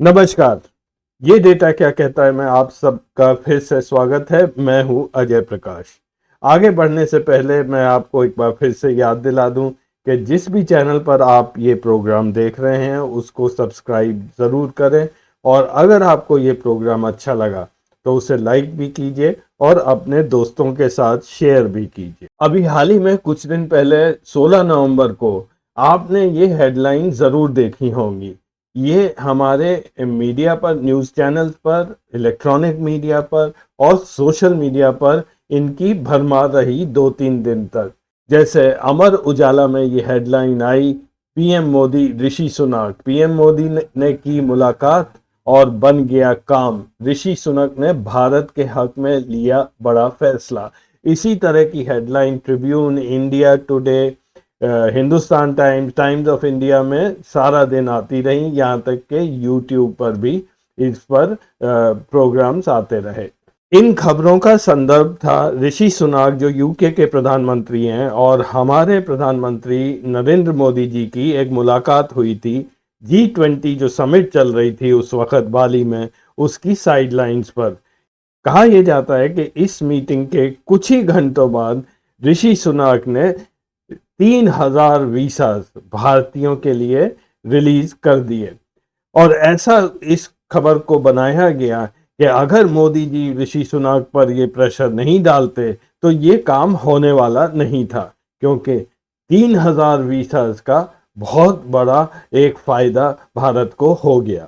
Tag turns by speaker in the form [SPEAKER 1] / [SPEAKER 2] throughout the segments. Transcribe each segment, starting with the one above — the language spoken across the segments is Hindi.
[SPEAKER 1] नमस्कार। ये डेटा क्या कहता है, मैं आप सबका फिर से स्वागत है। मैं हूँ अजय प्रकाश। आगे बढ़ने से पहले मैं आपको एक बार फिर से याद दिला दूं कि जिस भी चैनल पर आप ये प्रोग्राम देख रहे हैं उसको सब्सक्राइब ज़रूर करें, और अगर आपको ये प्रोग्राम अच्छा लगा तो उसे लाइक भी कीजिए और अपने दोस्तों के साथ शेयर भी कीजिए। अभी हाल ही में कुछ दिन पहले 16 नवंबर को आपने ये हेडलाइन ज़रूर देखी होंगी। ये हमारे मीडिया पर, न्यूज़ चैनल्स पर, इलेक्ट्रॉनिक मीडिया पर और सोशल मीडिया पर इनकी भरमार रही 2-3 दिन तक। जैसे अमर उजाला में ये headline I, PM Modi Rishi Sunak, PM Modi ने की मुलाकात और बन गया काम, ऋषि सुनक ने भारत के हक में लिया बड़ा फैसला। इसी तरह की headline Tribune, India today, Hindustan times, times of India में सारा दिन आती रही, यहाँ तक कि यूट्यूब पर भी इस पर प्रोग्राम्स आते रहे। इन खबरों का संदर्भ था ऋषि सुनक, जो यूके के प्रधानमंत्री हैं, और हमारे प्रधानमंत्री नरेंद्र मोदी जी की एक मुलाकात हुई थी। G20 जो समिट चल रही थी उस वक्त बाली में, उसकी साइडलाइंस पर। कहा यह जाता है कि इस मीटिंग के कुछ ही घंटों बाद ऋषि सुनक ने 3,000 वीसा भारतीयों के लिए रिलीज कर दिए। और ऐसा इस खबर को बनाया गया कि अगर मोदी जी ऋषि सुनक पर ये प्रेशर नहीं डालते तो ये काम होने वाला नहीं था, क्योंकि 3,000 वीसास का बहुत बड़ा एक फायदा भारत को हो गया।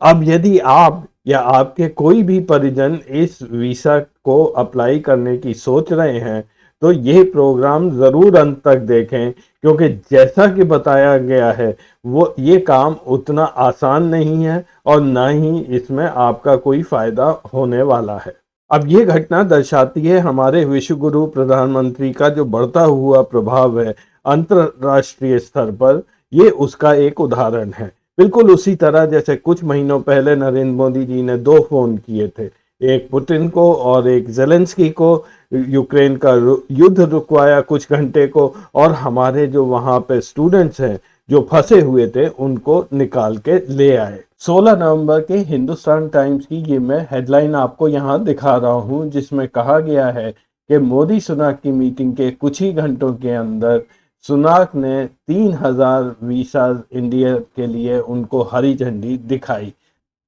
[SPEAKER 1] अब यदि आप या आपके कोई भी परिजन इस वीसा को अप्लाई करने की सोच रहे हैं तो ये प्रोग्राम ज़रूर अंत तक देखें, क्योंकि जैसा कि बताया गया है वो ये काम उतना आसान नहीं है और ना ही इसमें आपका कोई फ़ायदा होने वाला है। अब ये घटना दर्शाती है हमारे विश्वगुरु प्रधानमंत्री का जो बढ़ता हुआ प्रभाव है अंतर्राष्ट्रीय स्तर पर, ये उसका एक उदाहरण है। बिल्कुल उसी तरह जैसे कुछ महीनों पहले नरेंद्र मोदी जी ने 2 फ़ोन किए थे, एक पुतिन को और एक ज़ेलेंस्की को, यूक्रेन का युद्ध रुकवाया कुछ घंटे को, और हमारे जो वहाँ पे स्टूडेंट्स हैं जो फंसे हुए थे उनको निकाल के ले आए। 16 नवंबर के हिंदुस्तान टाइम्स की ये मैं हेडलाइन आपको यहाँ दिखा रहा हूँ, जिसमें कहा गया है कि मोदी सुनक की मीटिंग के कुछ ही घंटों के अंदर सुनाक ने 3,000 वीसा इंडिया के लिए उनको हरी झंडी दिखाई।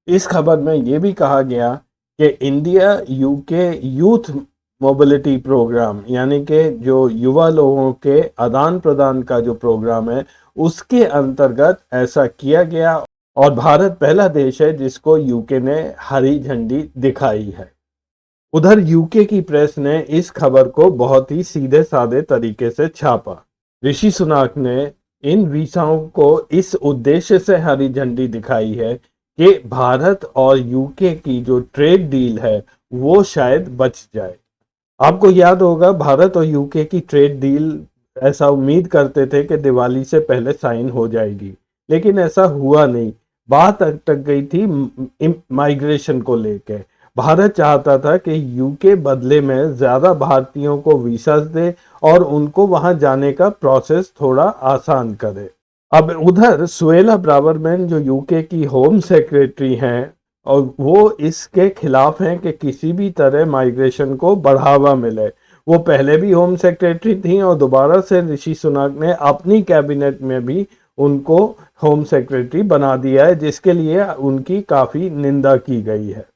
[SPEAKER 1] इस खबर में ये भी कहा गया कि India UK youth mobility programme, यानी कि जो युवा लोगों के आदान प्रदान का जो प्रोग्राम है उसके अंतर्गत ऐसा किया गया, और भारत पहला देश है जिसको यूके ने हरी झंडी दिखाई है। उधर यूके की प्रेस ने इस खबर को बहुत ही सीधे साधे तरीके से छापा। ऋषि सुनक ने इन वीसाओं को इस उद्देश्य से हरी झंडी दिखाई है कि भारत और यूके की जो ट्रेड डील है वो शायद बच जाए। आपको याद होगा भारत और यूके की ट्रेड डील, ऐसा उम्मीद करते थे कि दिवाली से पहले साइन हो जाएगी, लेकिन ऐसा हुआ नहीं। बात अटक गई थी माइग्रेशन को लेकर। भारत चाहता था कि यूके बदले में ज़्यादा भारतीयों को वीसास दे और उनको वहां जाने का प्रोसेस थोड़ा आसान करे। अब उधर सुएला ब्रावरमैन जो यूके की होम सेक्रेटरी हैं, और वो इसके खिलाफ हैं कि किसी भी तरह माइग्रेशन को बढ़ावा मिले। वो पहले भी होम सेक्रेटरी थी और दोबारा से ऋषि सुनक ने अपनी कैबिनेट में भी उनको होम सेक्रेटरी बना दिया है, जिसके लिए उनकी काफ़ी निंदा की गई है।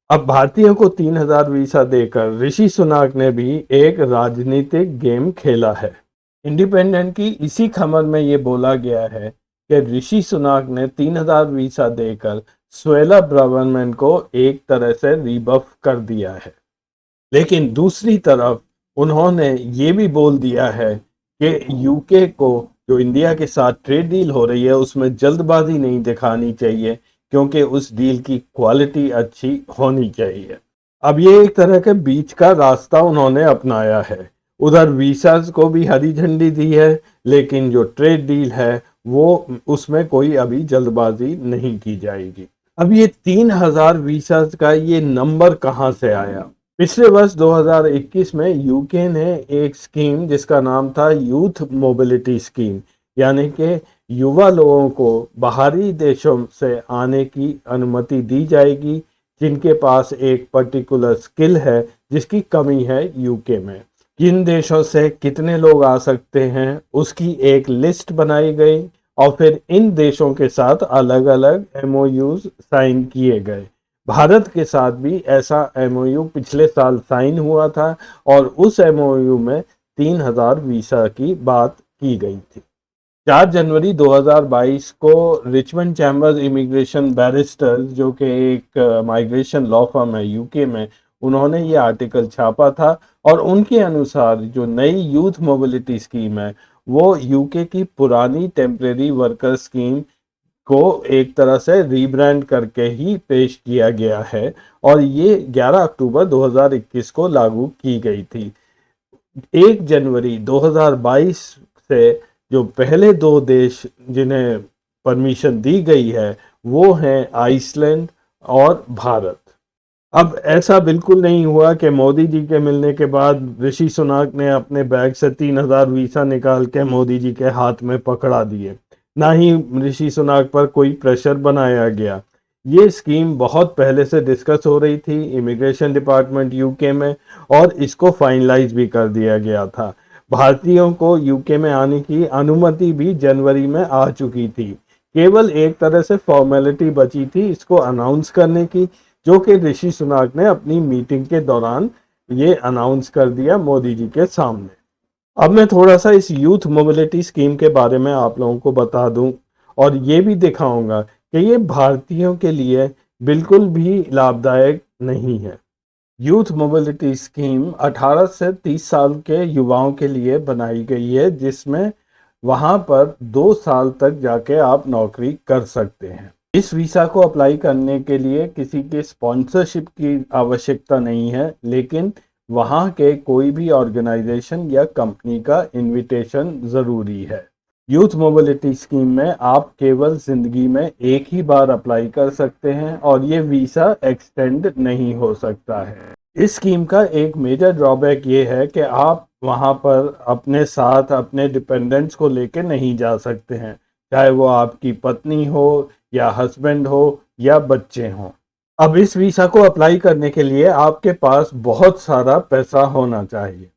[SPEAKER 1] अब भारतीयों को 3,000 वीसा देकर ऋषि सुनक ने भी एक राजनीतिक गेम खेला है। इंडिपेंडेंट की इसी खबर में ये बोला गया है कि ऋषि सुनक ने 3,000 वीसा देकर सुएला ब्रावरमैन को एक तरह से रिबफ कर दिया है। लेकिन दूसरी तरफ उन्होंने ये भी बोल दिया है कि यूके को जो इंडिया के साथ ट्रेड डील हो रही है उसमें जल्दबाजी नहीं दिखानी चाहिए, क्योंकि उस डील की क्वालिटी अच्छी होनी चाहिए। अब ये एक तरह के बीच का रास्ता उन्होंने अपनाया है। उधर वीसास को भी हरी झंडी दी है, लेकिन जो ट्रेड डील है वो उसमें कोई अभी जल्दबाजी नहीं की जाएगी। अब ये 3,000 वीसास का ये नंबर कहाँ से आया? पिछले वर्ष 2021 में यूके ने एक स्कीम जिसका नाम था यूथ मोबिलिटी स्कीम, यानी कि युवा लोगों को बाहरी देशों से आने की अनुमति दी जाएगी जिनके पास एक पर्टिकुलर स्किल है जिसकी कमी है यूके में। किन देशों से कितने लोग आ सकते हैं उसकी एक लिस्ट बनाई गई और फिर इन देशों के साथ अलग अलग एमओयूज साइन किए गए। भारत के साथ भी ऐसा एमओयू पिछले साल साइन हुआ था और उस एमओयू में 3000 वीसा की बात की गई थी। 4 जनवरी 2022 को रिचमंड चैम्बर्स इमिग्रेशन बैरिस्टर्स जो कि एक माइग्रेशन लॉ फर्म है यूके में, उन्होंने ये आर्टिकल छापा था और उनके अनुसार जो नई यूथ मोबिलिटी स्कीम है वो यूके की पुरानी टेम्परेरी वर्कर स्कीम को एक तरह से रीब्रांड करके ही पेश किया गया है और ये 11 अक्टूबर 2021 को लागू की गई थी। 1 जनवरी 2022 से जो पहले 2 देश जिन्हें परमिशन दी गई है वो हैं आइसलैंड और भारत। अब ऐसा बिल्कुल नहीं हुआ कि मोदी जी के मिलने के बाद ऋषि सुनाक ने अपने बैग से 3000 वीसा निकाल के मोदी जी के हाथ में पकड़ा दिए। ना ही ऋषि सुनाक पर कोई प्रेशर बनाया गया। ये स्कीम बहुत पहले से डिस्कस हो रही थी इमिग्रेशन डिपार्टमेंट यूके में और इसको फाइनलाइज भी कर दिया गया था। भारतीयों को यूके में आने की अनुमति भी जनवरी में आ चुकी थी। केवल एक तरह से फॉर्मेलिटी बची थी इसको अनाउंस करने की, जो कि ऋषि सुनाक ने अपनी मीटिंग के दौरान ये अनाउंस कर दिया मोदी जी के सामने। अब मैं थोड़ा सा इस यूथ मोबिलिटी स्कीम के बारे में आप लोगों को बता दूं और ये भी दिखाऊंगा कि ये भारतीयों के लिए बिल्कुल भी लाभदायक नहीं है। यूथ मोबिलिटी स्कीम 18 से 30 साल के युवाओं के लिए बनाई गई है जिसमें वहाँ पर 2 साल तक जाके आप नौकरी कर सकते हैं। इस वीज़ा को अप्लाई करने के लिए किसी के स्पॉन्सरशिप की आवश्यकता नहीं है, लेकिन वहाँ के कोई भी ऑर्गेनाइजेशन या कंपनी का इनविटेशन ज़रूरी है। यूथ मोबिलिटी स्कीम में आप केवल ज़िंदगी में एक ही बार अप्लाई कर सकते हैं और ये वीज़ा एक्सटेंड नहीं हो सकता है। इस स्कीम का एक मेजर ड्रॉबैक ये है कि आप वहाँ पर अपने साथ अपने डिपेंडेंट्स को लेके नहीं जा सकते हैं, चाहे वो आपकी पत्नी हो या हस्बैंड हो या बच्चे हों। अब इस वीज़ा को अप्लाई करने के लिए आपके पास बहुत सारा पैसा होना चाहिए।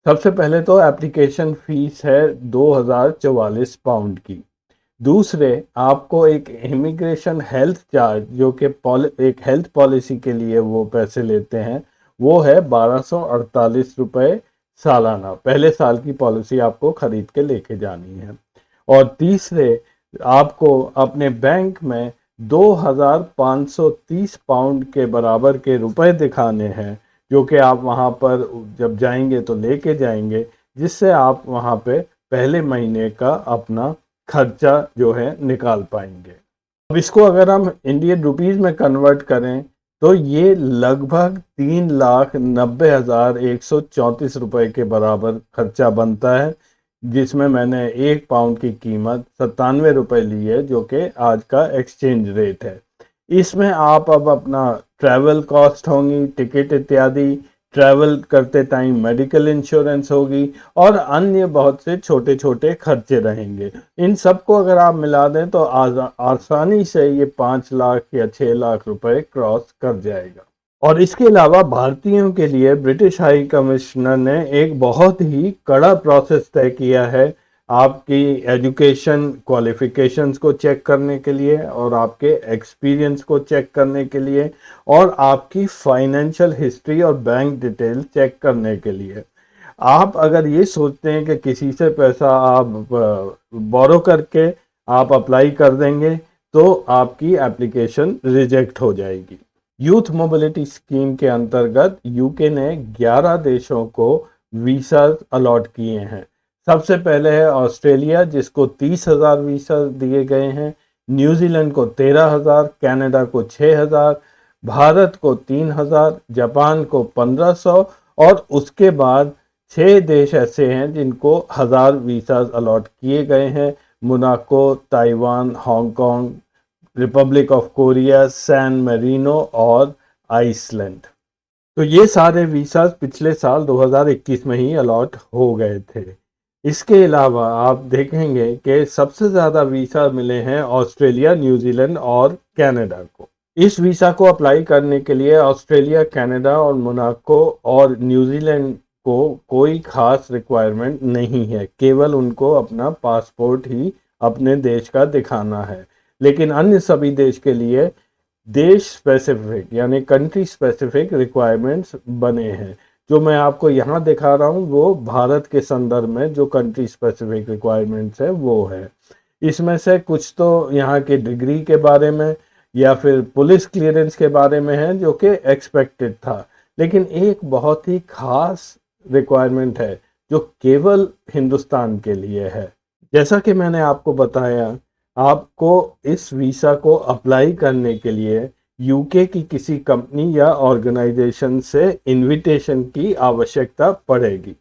[SPEAKER 1] सबसे पहले तो एप्लीकेशन फ़ीस है 2044 पाउंड की। दूसरे, आपको एक इमिग्रेशन हेल्थ चार्ज जो कि एक हेल्थ पॉलिसी के लिए वो पैसे लेते हैं, वो है 1248 रुपये सालाना। पहले साल की पॉलिसी आपको ख़रीद के लेके जानी है। और तीसरे, आपको अपने बैंक में 2530 पाउंड के बराबर के रुपए दिखाने हैं, जो कि आप वहाँ पर जब जाएंगे तो लेके जाएंगे, जिससे आप वहाँ पे पहले महीने का अपना खर्चा जो है निकाल पाएंगे। अब इसको अगर हम इंडियन रुपीस में कन्वर्ट करें तो ये लगभग 3,90,134 रुपये के बराबर खर्चा बनता है, जिसमें मैंने 1 पाउंड की कीमत 97 रुपये ली है, जो कि आज का एक्सचेंज रेट है। इसमें आप अब अपना ट्रैवल कॉस्ट होंगी, टिकट इत्यादि, ट्रैवल करते टाइम मेडिकल इंश्योरेंस होगी और अन्य बहुत से छोटे छोटे खर्चे रहेंगे। इन सबको अगर आप मिला दें तो आसानी से ये 5 लाख या 6 लाख रुपए क्रॉस कर जाएगा। और इसके अलावा भारतीयों के लिए ब्रिटिश हाई कमिश्नर ने एक बहुत ही कड़ा प्रोसेस तय किया है आपकी एजुकेशन क्वालिफिकेशंस को चेक करने के लिए और आपके एक्सपीरियंस को चेक करने के लिए और आपकी फाइनेंशियल हिस्ट्री और बैंक डिटेल चेक करने के लिए। आप अगर ये सोचते हैं कि किसी से पैसा आप बोरो करके आप अप्लाई कर देंगे तो आपकी एप्लीकेशन रिजेक्ट हो जाएगी। यूथ मोबिलिटी स्कीम के अंतर्गत यूके ने 11 देशों को वीसा अलॉट किए हैं। सबसे पहले है ऑस्ट्रेलिया, जिसको 30,000 वीसा दिए गए हैं। न्यूजीलैंड को 13,000, कनाडा को 6,000, भारत को 3,000, जापान को 1,500 और उसके बाद 6 देश ऐसे हैं जिनको 1000 वीसा अलॉट किए गए हैं। Monaco, Taiwan, Hong Kong, Republic of Korea, San Marino और आइसलैंड। तो ये सारे वीसा पिछले साल 2021 में ही अलॉट हो गए थे। इसके अलावा आप देखेंगे कि सबसे ज़्यादा वीज़ा मिले हैं ऑस्ट्रेलिया, न्यूजीलैंड और कनाडा को। इस वीज़ा को अप्लाई करने के लिए ऑस्ट्रेलिया, कनाडा और मोनाको और न्यूजीलैंड को कोई खास रिक्वायरमेंट नहीं है, केवल उनको अपना पासपोर्ट ही अपने देश का दिखाना है। लेकिन अन्य सभी देश के लिए देश स्पेसिफिक यानी कंट्री स्पेसिफिक रिक्वायरमेंट्स बने हैं। जो मैं आपको यहाँ दिखा रहा हूँ वो भारत के संदर्भ में जो कंट्री स्पेसिफिक रिक्वायरमेंट्स है वो है। इसमें से कुछ तो यहाँ के डिग्री के बारे में या फिर पुलिस क्लियरेंस के बारे में है जो कि एक्सपेक्टेड था, लेकिन एक बहुत ही खास रिक्वायरमेंट है जो केवल हिंदुस्तान के लिए है। जैसा कि मैंने आपको बताया, आपको इस वीज़ा को अप्लाई करने के लिए यूके की किसी कंपनी या ऑर्गेनाइजेशन से इनविटेशन की आवश्यकता पड़ेगी।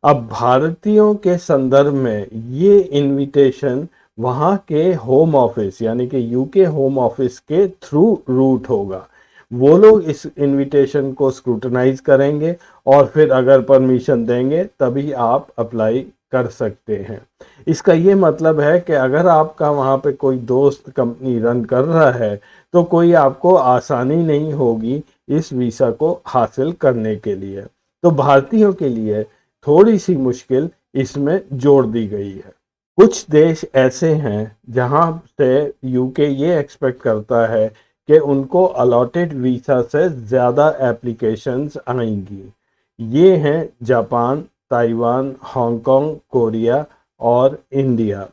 [SPEAKER 1] अब भारतीयों के संदर्भ में ये इनविटेशन वहाँ के होम ऑफिस यानी कि यूके होम ऑफिस के थ्रू रूट होगा। वो लोग इस इनविटेशन को स्क्रूटनाइज करेंगे और फिर अगर परमिशन देंगे तभी आप अप्लाई कर सकते हैं। इसका ये मतलब है कि अगर आपका वहाँ पे कोई दोस्त कंपनी रन कर रहा है तो कोई आपको आसानी नहीं होगी इस वीज़ा को हासिल करने के लिए। तो भारतीयों के लिए थोड़ी सी मुश्किल इसमें जोड़ दी गई है। कुछ देश ऐसे हैं जहां से यूके ये एक्सपेक्ट करता है कि उनको अलॉटेड वीज़ा से ज़्यादा एप्लीकेशंस आएंगी। ये हैं जापान, ताइवान, हांगकांग, कोरिया और इंडिया।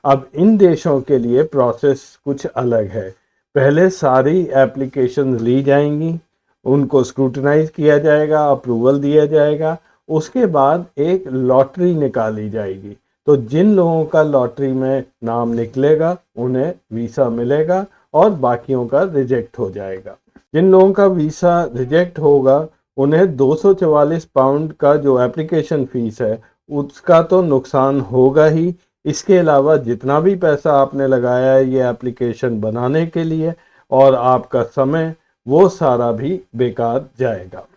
[SPEAKER 1] अब इन देशों के लिए प्रोसेस कुछ अलग है। पहले सारी एप्लीकेशंस ली जाएंगी, उनको स्क्रूटनाइज किया जाएगा, अप्रूवल दिया जाएगा, उसके बाद एक लॉटरी निकाली जाएगी। तो जिन लोगों का लॉटरी में नाम निकलेगा उन्हें वीज़ा मिलेगा और बाकियों का रिजेक्ट हो जाएगा। जिन लोगों का वीज़ा रिजेक्ट होगा उन्हें 244 पाउंड का जो एप्लीकेशन फ़ीस है उसका तो नुकसान होगा ही। इसके अलावा जितना भी पैसा आपने लगाया है ये एप्लीकेशन बनाने के लिए और आपका समय, वो सारा भी बेकार जाएगा।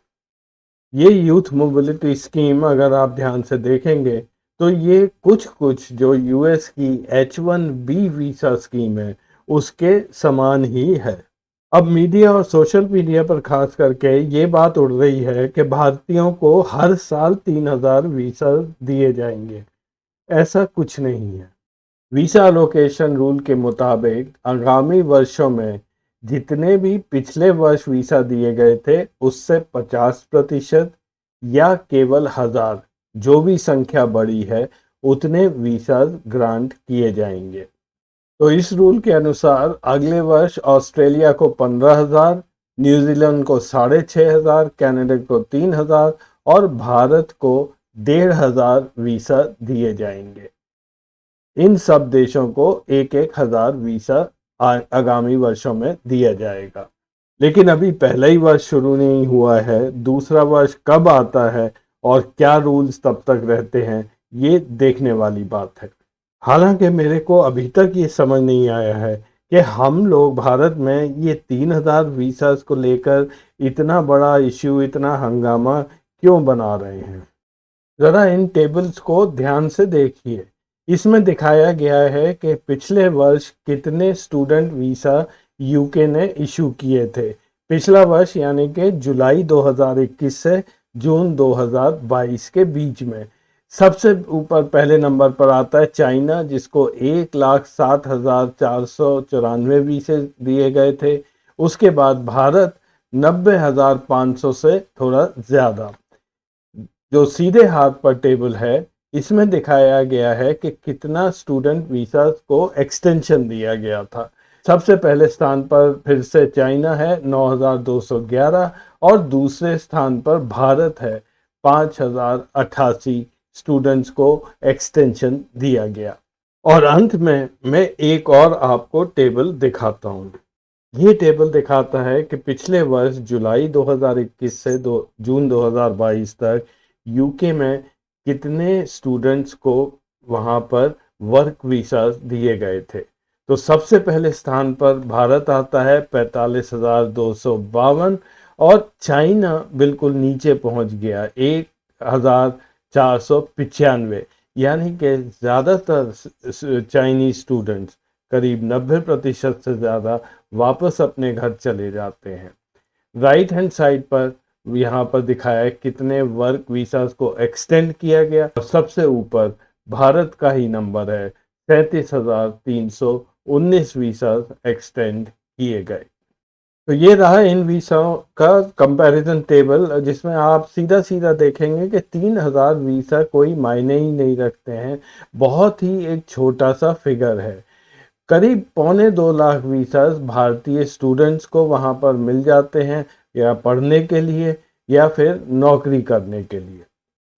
[SPEAKER 1] ये यूथ मोबिलिटी स्कीम अगर आप ध्यान से देखेंगे तो ये कुछ जो यूएस की H1B वीज़ा स्कीम है उसके समान ही है। अब मीडिया और सोशल मीडिया पर खास करके ये बात उड़ रही है कि भारतीयों को हर साल 3000 वीज़ा दिए जाएंगे। ऐसा कुछ नहीं है। वीज़ा अलोकेशन रूल के मुताबिक आगामी वर्षों में जितने भी पिछले वर्ष वीज़ा दिए गए थे उससे 50% या केवल 1000, जो भी संख्या बड़ी है उतने वीज़ा ग्रांट किए जाएंगे। तो इस रूल के अनुसार अगले वर्ष ऑस्ट्रेलिया को 15,000, न्यूजीलैंड को 6,500, कनाडा को 3,000 और भारत को 1,500 वीज़ा दिए जाएंगे। इन सब देशों को एक एक हजार वीज़ा आगामी वर्षों में दिया जाएगा। लेकिन अभी पहला ही वर्ष शुरू नहीं हुआ है, दूसरा वर्ष कब आता है और क्या रूल्स तब तक रहते हैं ये देखने वाली बात है। हालांकि मेरे को अभी तक ये समझ नहीं आया है कि हम लोग भारत में ये 3,000 वीज़ास को लेकर इतना बड़ा इश्यू, इतना हंगामा क्यों बना रहे हैं। ज़रा इन टेबल्स को ध्यान से देखिए। इसमें दिखाया गया है कि पिछले वर्ष कितने स्टूडेंट वीज़ा यूके ने इशू किए थे। पिछला वर्ष यानी कि जुलाई 2021 से जून 2022 के बीच में। सबसे ऊपर पहले नंबर पर आता है चाइना, जिसको 1,07,494 वीज़े दिए गए थे। उसके बाद भारत 90,500 से थोड़ा ज़्यादा। जो सीधे हाथ पर टेबल है इसमें दिखाया गया है कि कितना स्टूडेंट वीज़ा को एक्सटेंशन दिया गया था। सबसे पहले स्थान पर फिर से चाइना है 9,211 और दूसरे स्थान पर भारत है 5,088 स्टूडेंट्स को एक्सटेंशन दिया गया। और अंत में मैं एक और आपको टेबल दिखाता हूँ। ये टेबल दिखाता है कि पिछले वर्ष जुलाई 2021 से जून 2022 तक यूके में कितने स्टूडेंट्स को वहाँ पर वर्क वीज़ा दिए गए थे। तो सबसे पहले स्थान पर भारत आता है 45,252 और चाइना बिल्कुल नीचे पहुँच गया 1,495। यानी कि ज़्यादातर चाइनीज स्टूडेंट्स करीब 90% से ज़्यादा वापस अपने घर चले जाते हैं। राइट हैंड साइड पर यहाँ पर दिखाया है कितने वर्क वीसास को एक्सटेंड किया गया और सबसे ऊपर भारत का ही नंबर है, 37,319 वीसा एक्सटेंड किए गए। तो ये रहा इन वीसाओं का कंपैरिजन टेबल, जिसमें आप सीधा सीधा देखेंगे कि 3,000 वीसा कोई मायने ही नहीं रखते हैं, बहुत ही एक छोटा सा फिगर है। करीब 2.25 लाख वीसास भारतीय स्टूडेंट्स को वहाँ पर मिल जाते हैं, या पढ़ने के लिए या फिर नौकरी करने के लिए।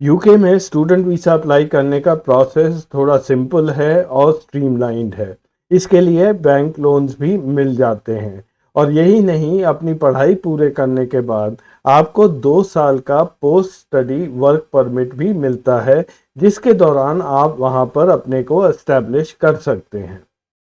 [SPEAKER 1] यूके में स्टूडेंट वीज़ा अप्लाई करने का प्रोसेस थोड़ा सिंपल है और स्ट्रीमलाइंड है। इसके लिए बैंक लोन्स भी मिल जाते हैं, और यही नहीं, अपनी पढ़ाई पूरे करने के बाद आपको 2 साल का पोस्ट स्टडी वर्क परमिट भी मिलता है, जिसके दौरान आप वहां पर अपने को एस्टैब्लिश कर सकते हैं।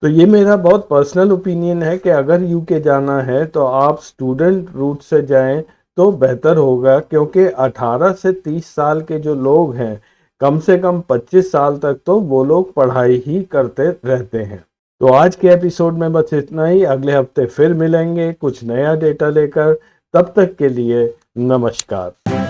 [SPEAKER 1] तो ये मेरा बहुत पर्सनल ओपिनियन है कि अगर यूके जाना है तो आप स्टूडेंट रूट से जाएं तो बेहतर होगा, क्योंकि 18 से 30 साल के जो लोग हैं, कम से कम 25 साल तक तो वो लोग पढ़ाई ही करते रहते हैं। तो आज के एपिसोड में बस इतना ही। अगले हफ्ते फिर मिलेंगे कुछ नया डेटा लेकर। तब तक के लिए नमस्कार।